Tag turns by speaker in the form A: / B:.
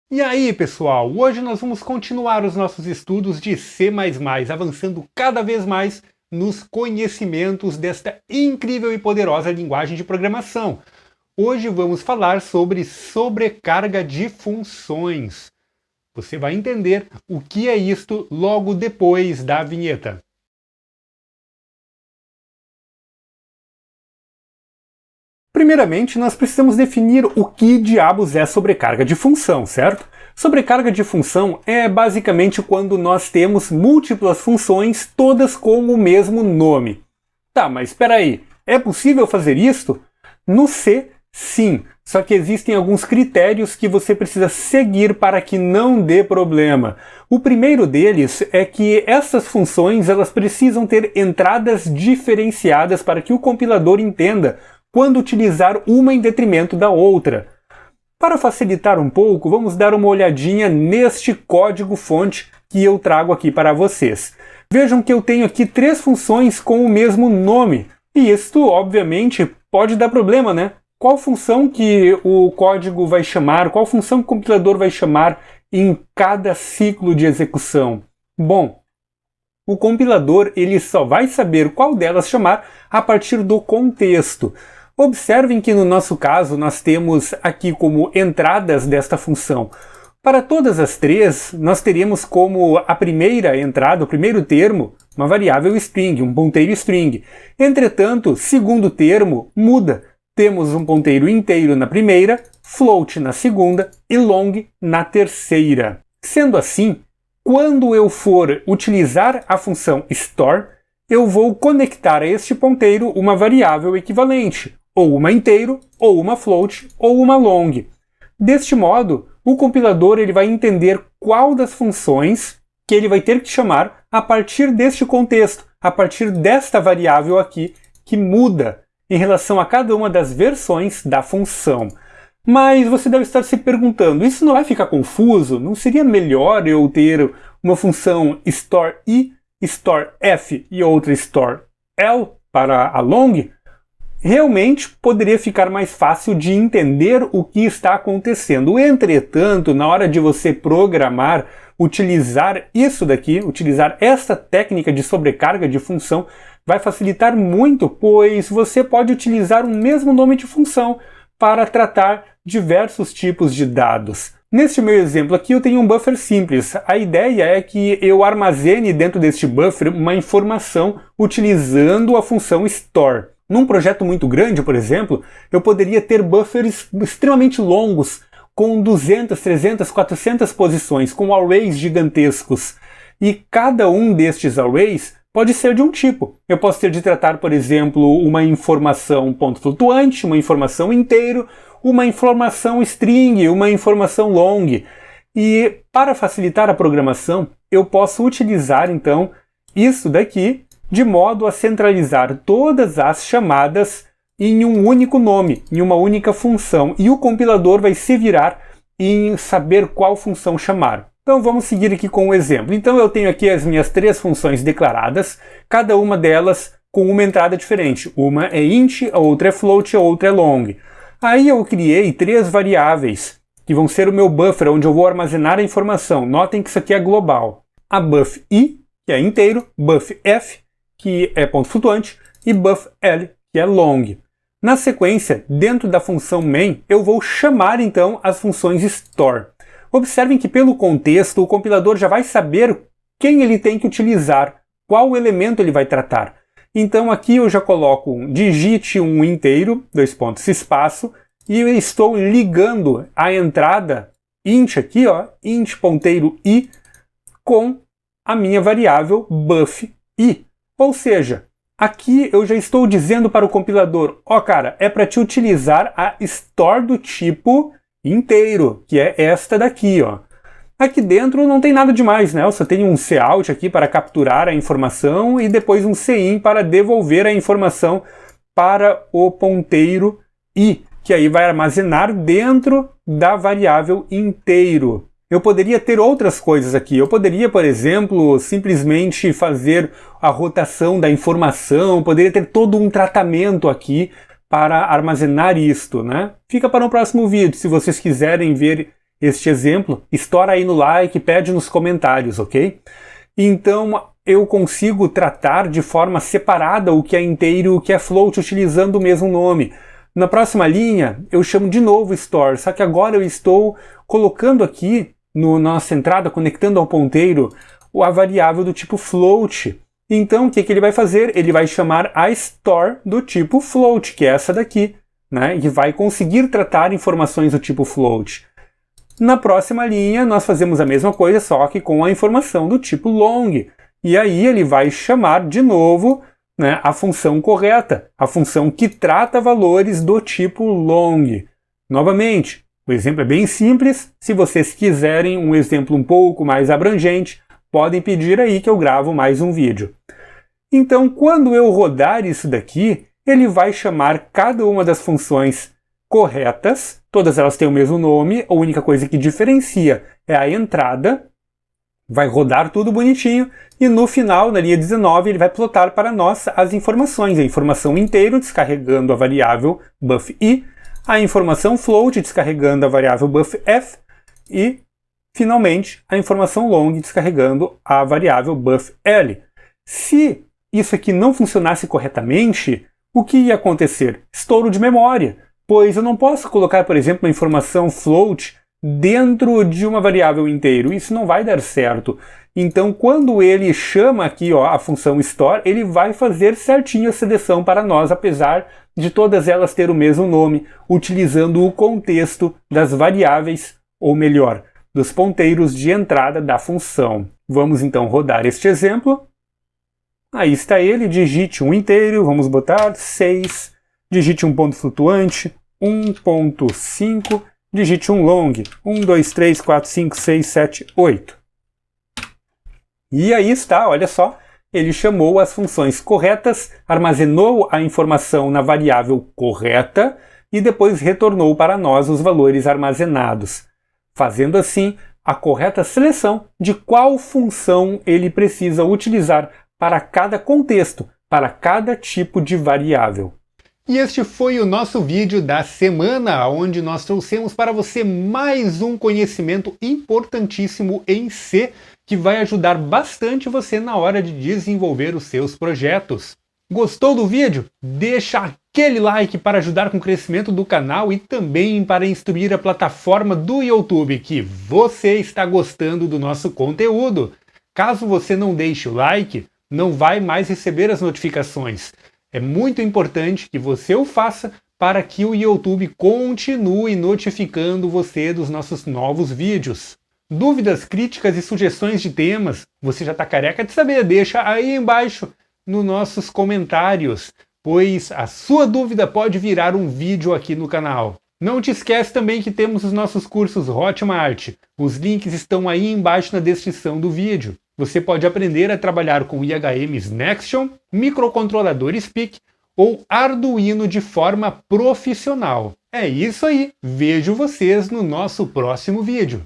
A: E aí, pessoal, hoje nós vamos continuar os nossos estudos de C++, avançando cada vez mais nos conhecimentos desta incrível e poderosa linguagem de programação. Hoje vamos falar sobre sobrecarga de funções. Você vai entender o que é isto logo depois da vinheta. Primeiramente, nós precisamos definir o que diabos é sobrecarga de função, certo? Sobrecarga de função é basicamente quando nós temos múltiplas funções, todas com o mesmo nome. Tá, mas espera aí, é possível fazer isto? No C, sim, só que existem alguns critérios que você precisa seguir para que não dê problema. O primeiro deles é que essas funções elas precisam ter entradas diferenciadas para que o compilador entenda quando utilizar uma em detrimento da outra. Para facilitar um pouco, vamos dar uma olhadinha neste código-fonte que eu trago aqui para vocês. Vejam que eu tenho aqui três funções com o mesmo nome, e isto, obviamente, pode dar problema, né? Qual função que o código vai chamar, qual função que o compilador vai chamar em cada ciclo de execução? Bom, o compilador ele só vai saber qual delas chamar a partir do contexto. Observem que no nosso caso nós temos aqui como entradas desta função. Para todas as três, nós teríamos como a primeira entrada, o primeiro termo, uma variável string, um ponteiro string. Entretanto, segundo termo muda. Temos um ponteiro inteiro na primeira, float na segunda e long na terceira. Sendo assim, quando eu for utilizar a função store, eu vou conectar a este ponteiro uma variável equivalente, ou uma inteiro, ou uma float, ou uma long. Deste modo, o compilador ele vai entender qual das funções que ele vai ter que chamar a partir deste contexto, a partir desta variável aqui, que muda em relação a cada uma das versões da função. Mas você deve estar se perguntando, isso não vai ficar confuso? Não seria melhor eu ter uma função store i, store f e outra store l para a long? Realmente poderia ficar mais fácil de entender o que está acontecendo. Entretanto, na hora de você programar, utilizar isso daqui, utilizar esta técnica de sobrecarga de função, vai facilitar muito, pois você pode utilizar o mesmo nome de função para tratar diversos tipos de dados. Neste meu exemplo aqui eu tenho um buffer simples. A ideia é que eu armazene dentro deste buffer uma informação utilizando a função store. Num projeto muito grande, por exemplo, eu poderia ter buffers extremamente longos, com 200, 300, 400 posições, com arrays gigantescos. E cada um destes arrays pode ser de um tipo. Eu posso ter de tratar, por exemplo, uma informação ponto flutuante, uma informação inteiro, uma informação string, uma informação long. E para facilitar a programação, eu posso utilizar, então, isso daqui, de modo a centralizar todas as chamadas em um único nome, em uma única função, e o compilador vai se virar em saber qual função chamar. Então vamos seguir aqui com o exemplo. Então eu tenho aqui as minhas três funções declaradas, cada uma delas com uma entrada diferente. Uma é int, a outra é float, a outra é long. Aí eu criei três variáveis, que vão ser o meu buffer, onde eu vou armazenar a informação. Notem que isso aqui é global. A buff i, que é inteiro, buff f, que é ponto flutuante, e buff l, que é long. Na sequência, dentro da função main, eu vou chamar então as funções store. Observem que pelo contexto o compilador já vai saber quem ele tem que utilizar, qual elemento ele vai tratar. Então aqui eu já coloco digite um inteiro, dois pontos, espaço, e eu estou ligando a entrada int aqui, ó, int ponteiro i, com a minha variável buff i. Ou seja, aqui eu já estou dizendo para o compilador, ó cara, é para te utilizar a store do tipo inteiro, que é esta daqui, ó. Aqui dentro não tem nada demais, né? Eu só tenho um cout aqui para capturar a informação e depois um cin para devolver a informação para o ponteiro i, que aí vai armazenar dentro da variável inteiro. Eu poderia ter outras coisas aqui. Eu poderia, por exemplo, simplesmente fazer a rotação da informação, poderia ter todo um tratamento aqui para armazenar isto, né? Fica para o próximo vídeo, se vocês quiserem ver este exemplo, estoura aí no like, pede nos comentários, ok? Então eu consigo tratar de forma separada o que é inteiro e o que é float utilizando o mesmo nome. Na próxima linha eu chamo de novo store, só que agora eu estou colocando aqui na nossa entrada, conectando ao ponteiro, a variável do tipo float. Então o que ele vai fazer? Ele vai chamar a store do tipo float, que é essa daqui, né? E vai conseguir tratar informações do tipo float. Na próxima linha nós fazemos a mesma coisa, só que com a informação do tipo long. E aí ele vai chamar de novo, né, a função correta, a função que trata valores do tipo long. Novamente, o exemplo é bem simples. Se vocês quiserem um exemplo um pouco mais abrangente, podem pedir aí que eu gravo mais um vídeo. Então, quando eu rodar isso daqui, ele vai chamar cada uma das funções corretas, todas elas têm o mesmo nome, a única coisa que diferencia é a entrada, vai rodar tudo bonitinho, e no final, na linha 19, ele vai plotar para nós as informações, a informação inteiro descarregando a variável buff_i, a informação float descarregando a variável buff_f, e, finalmente, a informação long descarregando a variável buff_l. Se isso aqui não funcionasse corretamente, o que ia acontecer? Estouro de memória, pois eu não posso colocar, por exemplo, a informação float dentro de uma variável inteiro. Isso não vai dar certo. Então, quando ele chama aqui a função store, ele vai fazer certinho a seleção para nós, apesar de todas elas ter o mesmo nome, utilizando o contexto das variáveis, ou melhor, dos ponteiros de entrada da função. Vamos então rodar este exemplo. Aí está ele, digite um inteiro, vamos botar 6, digite um ponto flutuante, 1.5, digite um long, 1, 2, 3, 4, 5, 6, 7, 8. E aí está, olha só, ele chamou as funções corretas, armazenou a informação na variável correta e depois retornou para nós os valores armazenados, fazendo assim a correta seleção de qual função ele precisa utilizar para cada contexto, para cada tipo de variável. E este foi o nosso vídeo da semana, onde nós trouxemos para você mais um conhecimento importantíssimo em C, que vai ajudar bastante você na hora de desenvolver os seus projetos. Gostou do vídeo? Deixa aquele like para ajudar com o crescimento do canal e também para instruir a plataforma do YouTube que você está gostando do nosso conteúdo. Caso você não deixe o like, não vai mais receber as notificações. É muito importante que você o faça para que o YouTube continue notificando você dos nossos novos vídeos. Dúvidas, críticas e sugestões de temas, você já está careca de saber, deixa aí embaixo nos nossos comentários, pois a sua dúvida pode virar um vídeo aqui no canal. Não te esquece também que temos os nossos cursos Hotmart. Os links estão aí embaixo na descrição do vídeo. Você pode aprender a trabalhar com IHMs Nexion, microcontrolador SPIC ou Arduino de forma profissional. É isso aí, vejo vocês no nosso próximo vídeo.